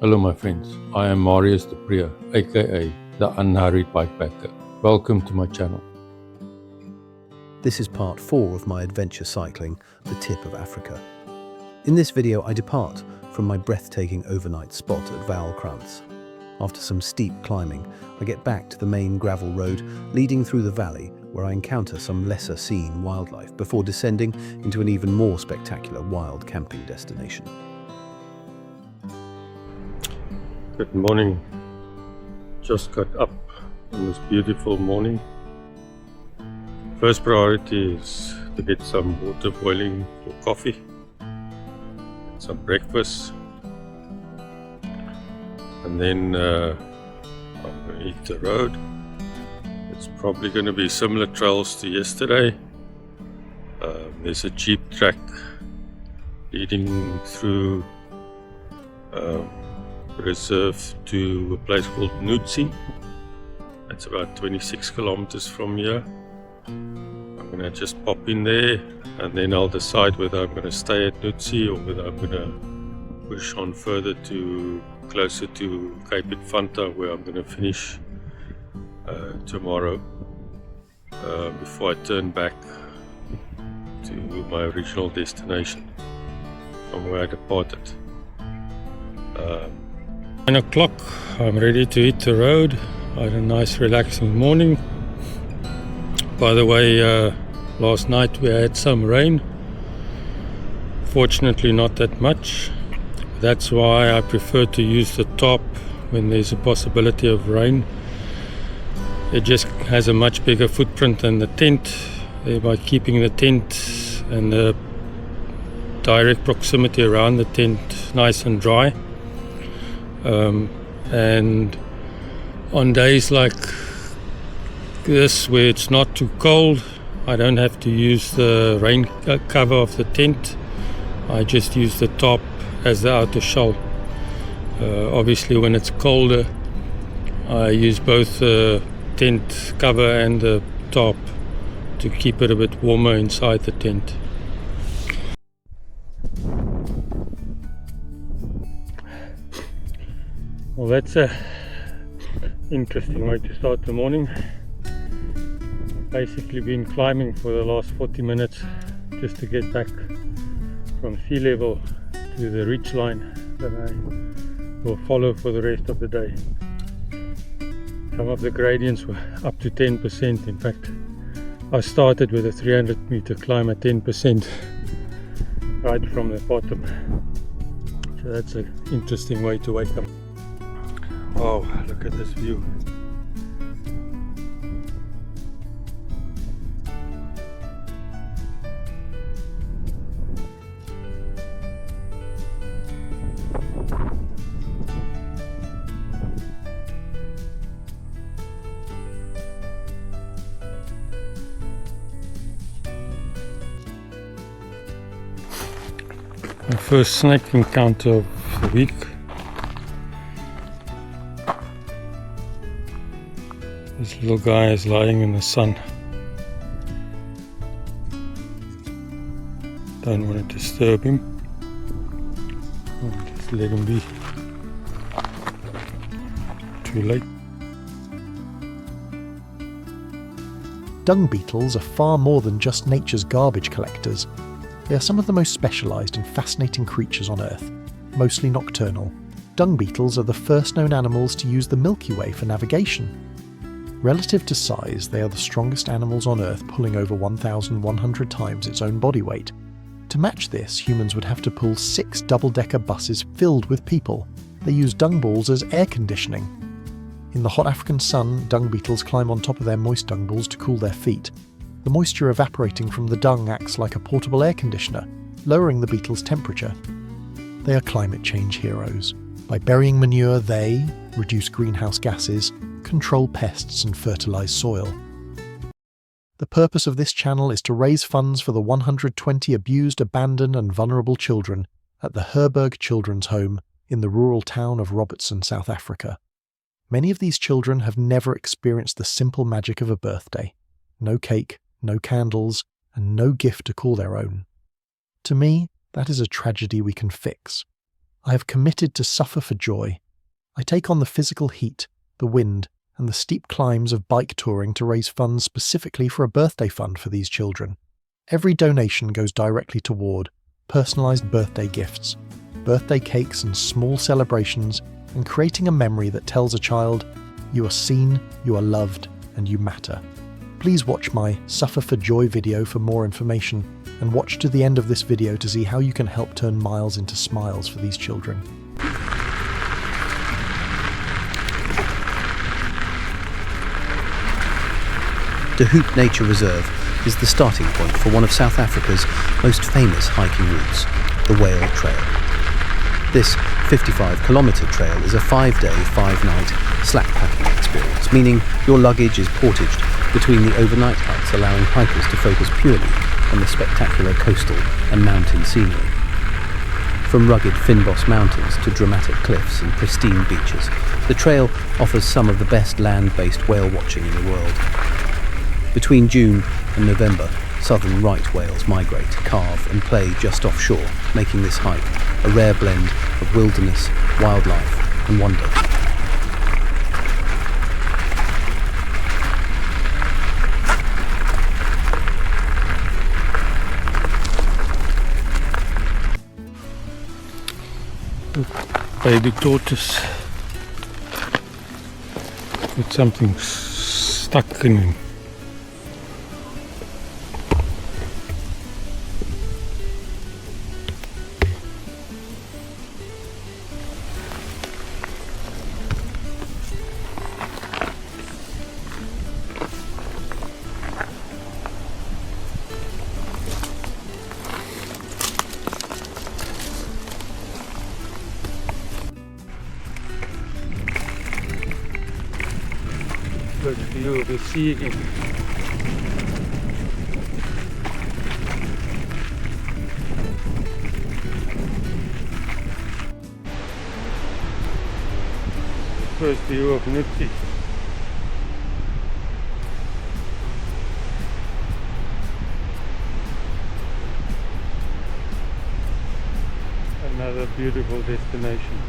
Hello my friends, I am Marius de Prier, aka the Unhurried Bikepacker. Welcome to my channel. This is part 4 of my adventure cycling, the tip of Africa. In this video I depart from my breathtaking overnight spot at Valkrantz. After some steep climbing, I get back to the main gravel road leading through the valley where I encounter some lesser seen wildlife before descending into an even more spectacular wild camping destination. Good morning. Just got up on this beautiful morning. First priority is to get some water boiling for coffee, some breakfast, and then I'm going to hit the road. It's probably going to be similar trails to yesterday. There's a jeep track leading through reserve to a place called Nutsi. It's about 26 kilometers from here. I'm going to just pop in there and then I'll decide whether I'm going to stay at Nutsi or whether I'm going to push on further to closer to Cape Infanta, where I'm going to finish tomorrow before I turn back to my original destination from where I departed. 9 o'clock, I'm ready to hit the road. I had a nice relaxing morning. By the way, last night we had some rain. Fortunately not that much. That's why I prefer to use the top when there's a possibility of rain. It just has a much bigger footprint than the tent, thereby keeping the tent and the direct proximity around the tent nice and dry. And on days like this where it's not too cold, I don't have to use the rain cover of the tent. I just use the top as the outer shell. Obviously when it's colder, I use both the tent cover and the top to keep it a bit warmer inside the tent. Well, that's a interesting way to start the morning. Basically been climbing for the last 40 minutes just to get back from sea level to the ridge line that I will follow for the rest of the day. Some of the gradients were up to 10%. In fact, I started with a 300 meter climb at 10% right from the bottom. So that's an interesting way to wake up. Oh, look at this view. My first snake encounter of the week. This little guy is lying in the sun. Don't want to disturb him. I'll just let him be. Too late. Dung beetles are far more than just nature's garbage collectors. They are some of the most specialised and fascinating creatures on Earth, mostly nocturnal. Dung beetles are the first known animals to use the Milky Way for navigation. Relative to size, they are the strongest animals on Earth, pulling over 1,100 times its own body weight. To match this, humans would have to pull 6 double-decker buses filled with people. They use dung balls as air conditioning. In the hot African sun, dung beetles climb on top of their moist dung balls to cool their feet. The moisture evaporating from the dung acts like a portable air conditioner, lowering the beetles' temperature. They are climate change heroes. By burying manure, they reduce greenhouse gases, control pests and fertilise soil. The purpose of this channel is to raise funds for the 120 abused, abandoned and vulnerable children at the Herberg Children's Home in the rural town of Robertson, South Africa. Many of these children have never experienced the simple magic of a birthday. No cake, no candles, and no gift to call their own. To me, that is a tragedy we can fix. I have committed to suffer for joy. I take on the physical heat, the wind, and the steep climbs of bike touring to raise funds specifically for a birthday fund for these children. Every donation goes directly toward personalised birthday gifts, birthday cakes and small celebrations, and creating a memory that tells a child, you are seen, you are loved, and you matter. Please watch my Suffer for Joy video for more information, and watch to the end of this video to see how you can help turn miles into smiles for these children. De Hoop Nature Reserve is the starting point for one of South Africa's most famous hiking routes, the Whale Trail. This 55-kilometre trail is a 5-day, 5-night slack packing experience, meaning your luggage is portaged between the overnight huts, allowing hikers to focus purely on the spectacular coastal and mountain scenery. From rugged Fynbos mountains to dramatic cliffs and pristine beaches, the trail offers some of the best land-based whale watching in the world. Between June and November, southern right whales migrate, calve and play just offshore, making this hike a rare blend of wilderness, wildlife and wonder. Baby tortoise with something stuck in him. Good view of the sea again. First view of Nipsey. Another beautiful destination.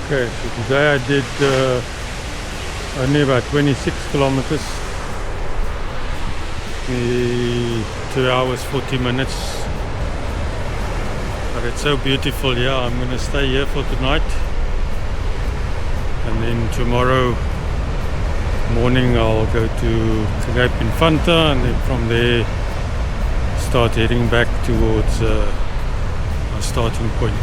Okay, so today I did only about 26 kilometers, 2 hours 40 minutes, but it's so beautiful here. I'm going to stay here for tonight, and then tomorrow morning I'll go to Cape Infanta, and then from there start heading back towards our starting point.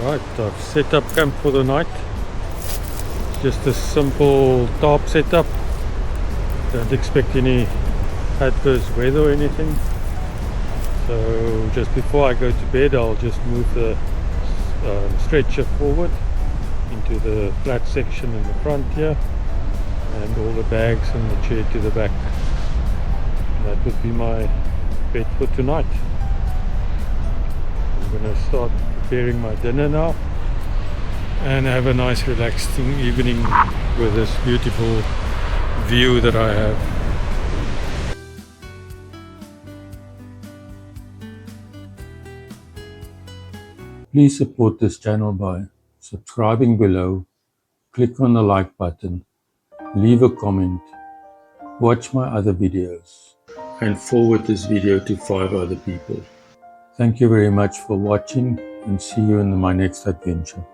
Right, I've set up camp for the night. Just a simple tarp setup. Don't expect any adverse weather or anything. So just before I go to bed, I'll just move the stretcher forward into the flat section in the front here, and all the bags and the chair to the back. And that would be my bed for tonight. I'm going to start preparing my dinner now and have a nice relaxing evening with this beautiful view that I have. Please support this channel by subscribing below, click on the like button, leave a comment, watch my other videos, and forward this video to 5 other people. Thank you very much for watching, and see you in my next adventure.